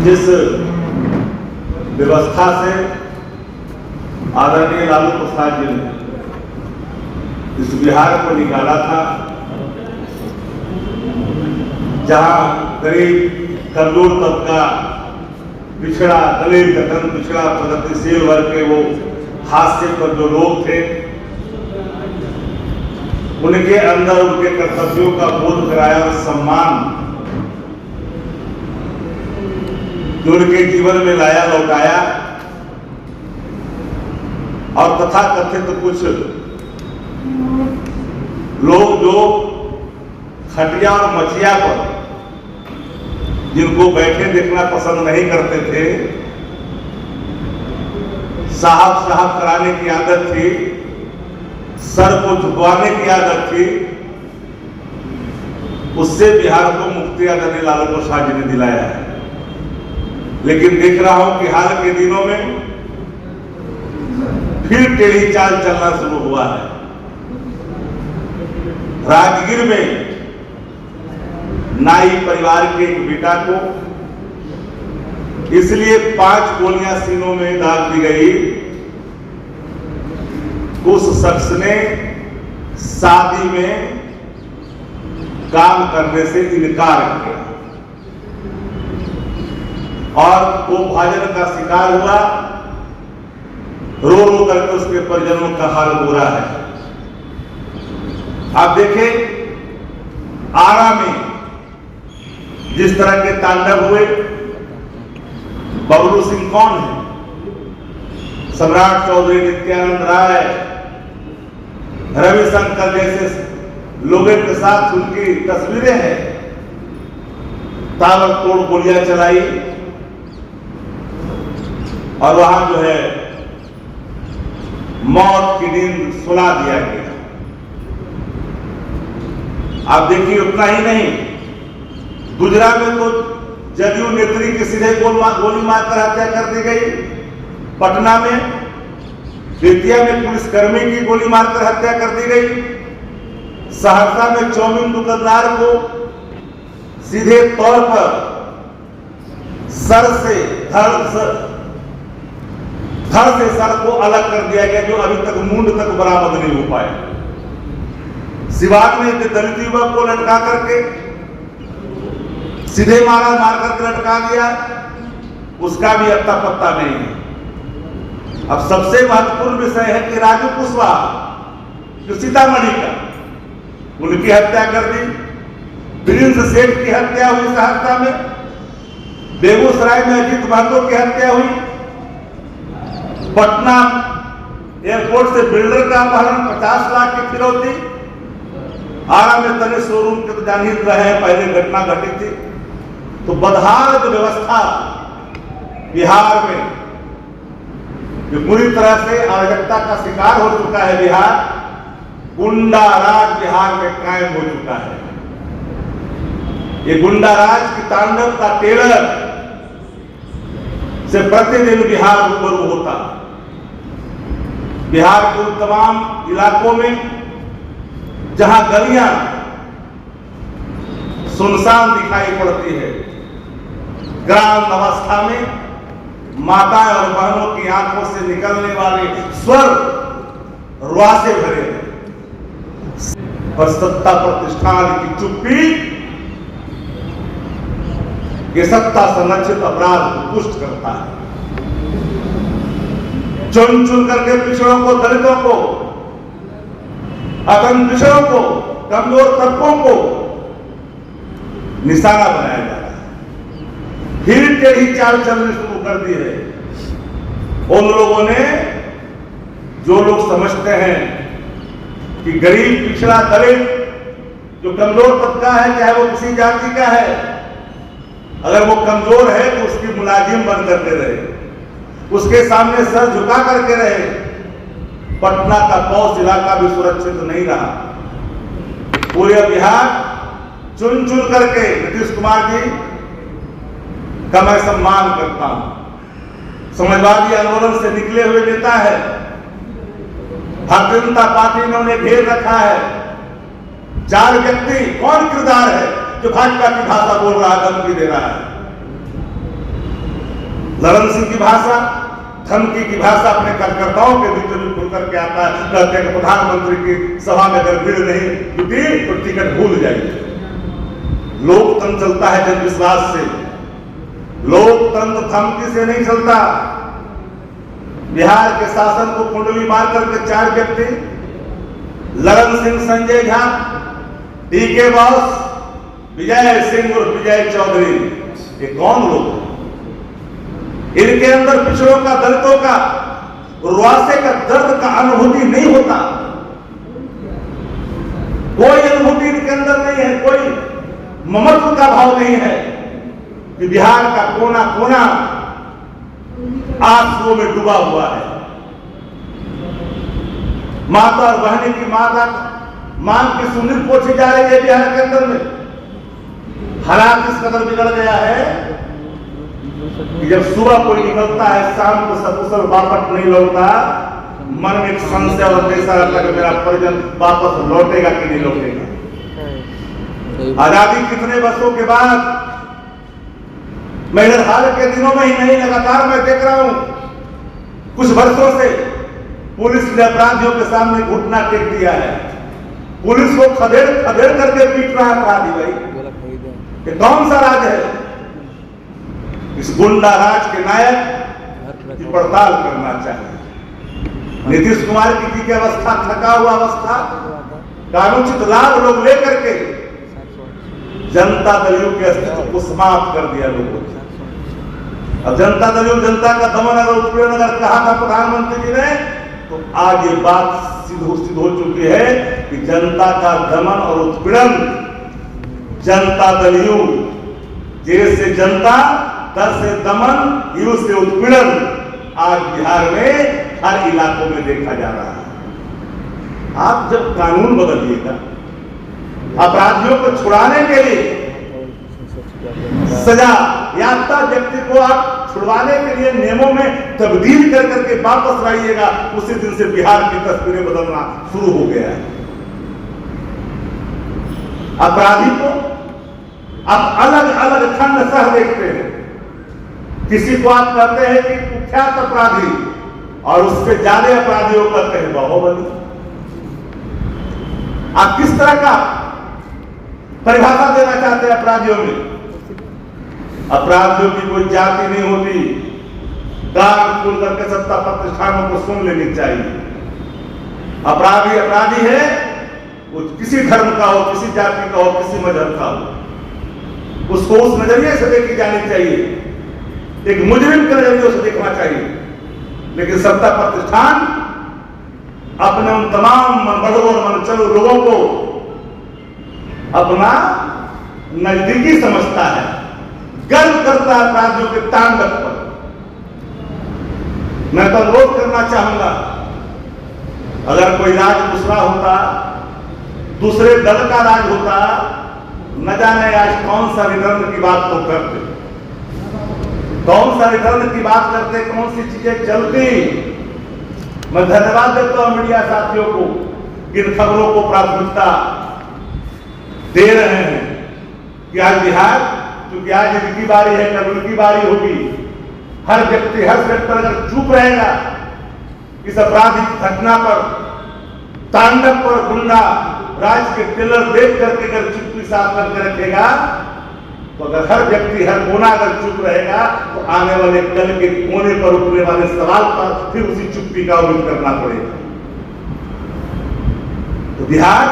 जिस व्यवस्था से आदरणीय लालू प्रसाद जी ने इस बिहार को निकाला था, जहां गरीब कमजोर तबका, पिछड़ा दलित गठन, पिछड़ा प्रगतिशील वर्ग के वो हास्य पर जो लोग थे, उनके अंदर उनके कर्तव्यों का बोध कराया और सम्मान जो उनके जीवन में लाया, लौटाया। और तथा कथित कुछ लोग जो खटिया और मचिया पर जिनको बैठे देखना पसंद नहीं करते थे, साहब साहब कराने की आदत थी, सर को झुकवाने की आदत थी, उससे बिहार को मुक्ति आदरणीय लालू प्रसाद जी ने दिलाया है। लेकिन देख रहा हूं कि हाल के दिनों में फिर टेढ़ी चाल चलना शुरू हुआ है। राजगीर में नाई परिवार के एक बेटा को इसलिए 5 गोलियां सीनों में दाग दी गई, उस शख्स ने शादी में काम करने से इनकार किया और वो भाजन का शिकार हुआ। रो रो करके उसके परिजनों का हाल बुरा है। आप देखें आरा में जिस तरह के तांडव हुए, बबलू सिंह कौन है, सम्राट चौधरी, नित्यानंद राय, रविशंकर जैसे लोगों के साथ उनकी तस्वीरें हैं, ताबड़तोड़ गोलियां चलाई और वहां जो है मौत की नींद सुला दिया गया। आप देखिए उतना ही नहीं, गुजरात में तो जदयू नेत्री की सीधे गोली मारकर हत्या कर दी गई। पटना में, बेतिया में पुलिसकर्मी की गोली मारकर हत्या कर दी गई। सहरसा में चौमिन दुकानदार को सीधे तौर पर सर से धड़ से सर को अलग कर दिया गया, जो अभी तक मूंड तक बरामद नहीं हो पाए। सिवान में दलित युवक को लटका करके सीधे मार करके लटका दिया, उसका भी अत्ता पत्ता नहीं है। अब सबसे महत्वपूर्ण विषय है कि राजू कुशवाहा जो सीतामढ़ी का, उनकी हत्या कर दी। प्रिंस सेठ की हत्या हुई सहरसा में। बेगूसराय में अजीत महतो की हत्या हुई। पटना एयरपोर्ट से बिल्डर का अपहरण, 50 लाख की फिरौती। आरा में तने शोरूम के तो जान ही रहे हैं, पहले घटना घटी थी। तो बदहाल जो व्यवस्था बिहार में, जो पूरी तरह से अराजकता का शिकार हो चुका है बिहार, गुंडा राज बिहार में कायम हो चुका है। ये गुंडा राज की तांडव का टेलर से प्रतिदिन बिहार रूबरू होता। बिहार के उन तमाम इलाकों में जहां गलियां सुनसान दिखाई पड़ती है, ग्राम अवस्था में माताएं और बहनों की आंखों से निकलने वाले स्वर रुआ से भरे हैं। और सत्ता प्रतिष्ठान की चुप्पी ये सत्ता संरक्षित अपराध को पुष्ट करता है। चुन चुन करके पिछड़ों को, दलितों को, अतन पिछड़ों को, कमजोर तबकों को निशाना बनाया जा रहा है। फिर टेढ़ी चाल चलनी शुरू कर दी है उन लोगों ने जो लोग समझते हैं कि गरीब, पिछड़ा, दलित जो कमजोर तबका है, चाहे वो किसी जाति का है, अगर वो कमजोर है तो उसकी मुलाजिम बन करके रहे, उसके सामने सर झुका करके रहे। पटना का पौष इलाका भी सुरक्षित नहीं रहा। पूरे बिहार चुन चुन करके नीतीश कुमार जी का मैं सम्मान करता हूं। समाजवादी आंदोलन से निकले हुए नेता है, भारतीय जनता पार्टी ने उन्हें घेर रखा है। 4 व्यक्ति, कौन किरदार है जो भाजपा की भाषा बोल रहा है, धमकी दे रहा है? ललन सिंह की भाषा, धमकी की भाषा अपने कार्यकर्ताओं के बीच में खुल करके आता है। कहते हैं कि प्रधानमंत्री की सभा में अगर भीड़ नहीं जुटी तो टिकट भूल जाइए। लोकतंत्र चलता है जनविश्वास से, लोकतंत्र धमकी से नहीं चलता। बिहार के शासन को कुंडली मार करके 4 व्यक्ति, ललन सिंह, संजय झा, डीके बॉस, विजय सिंह और विजय चौधरी, ये कौन लोग हैं? इनके अंदर पिछड़ों का, दलितों का, रुआसे का, दर्द का अनुभूति नहीं होता। कोई अनुभूति इनके अंदर नहीं है, कोई ममत्व का भाव नहीं है कि बिहार का कोना कोना आंसुओं में डूबा हुआ है। माता और बहनी की मांग की सुनिल पोछी जा रही है बिहार के अंदर में। हालात इस कदर बिगड़ गया है कि जब सुबह कोई निकलता है, शाम को सकुशल वापस नहीं लौटता, मन में एक संशय और ऐसा रहता है कि मेरा परिजन वापस लौटेगा कि नहीं लौटेगा। आजादी कितने वर्षों के बाद, मैं इधर हाल के दिनों में ही नहीं, लगातार मैं देख रहा हूं कुछ वर्षों से पुलिस ने अपराधियों के सामने घुटना टेक दिया है। पुलिस को खदेड़ खदेड़ करके पीट रहा है अपराधी। भाई ये कौन सा राज है? इस गुंडा राज के नायक की पड़ताल करना चाहिए। नीतीश कुमार की अवस्था, थका हुआ अवस्था, कानूनोचित लाभ लोग लेकर के जनता दलियों के अस्तित्व को समाप्त कर दिया लोगों ने। अब जनता दलियों, जनता का दमन अगर उत्पीड़न अगर कहा था प्रधानमंत्री जी ने, तो आज ये बात सिद्ध हो चुकी है कि जनता का दमन और उत्पीड़न, जनता दलियों, जे से जनता, दर से दमन, यू से उत्पीड़न आज बिहार में हर इलाकों में देखा जा रहा है। आप जब कानून बदलिएगा, अपराधियों को छुड़ाने के लिए सजा याफ्ता व्यक्ति को आप छुड़वाने के लिए नियमों में तब्दील कर करके वापस लाइएगा, उसी दिन से बिहार की तस्वीरें बदलना शुरू हो गया है। अपराधी को आप अलग अलग खंड सह देखते हैं। किसी को आप कहते हैं कि कुख्यात अपराधी, और उससे ज्यादा अपराधियों को कहते हैं बाहुबली। आप किस तरह का परिभाषा देना चाहते हैं अपराधियों में? अपराधियों की कोई जाति नहीं होती। कान खोल करके सत्ता प्रतिष्ठानों को सुन लेनी चाहिए। अपराधी अपराधी है, वो किसी धर्म का हो, किसी जाति का हो, किसी मजहब का हो, उसको उस नजरिए से देखी जानी चाहिए, एक मुजरिम के नजरिए से देखना चाहिए। लेकिन सत्ता प्रतिष्ठान अपने उन तमाम मनबढ़ों और मनचलों लोगों को अपना नजदीकी समझता है, गर्व करता है अपराधियों के तांडव पर। मैं तो अनुरोध करना चाहूंगा, अगर कोई राज दूसरा होता, दूसरे दल का राज होता, न जाने आज कौन सा रिटर्न की बात तो करते, कौन सा रिटर्न की बात करते, कौन सी चीजें चलती। मैं धन्यवाद देता हूं मीडिया साथियों को, इन खबरों को प्राथमिकता दे रहे हैं कि आज बिहार, क्योंकि आज इनकी बारी है, कल उनकी बारी होगी। हर व्यक्ति, हर सेक्टर अगर चुप रहेगा इस आपराधिक घटना पर, तांडव पर, गुंडा राज के टेलर देख करके अगर चुप्पी साफ करके रखेगा, तो अगर हर व्यक्ति, हर कोना अगर चुप रहेगा, तो आने वाले कल के कोने पर उठने वाले सवाल पर फिर उसी चुप्पी का उम्मीद करना पड़ेगा। तो बिहार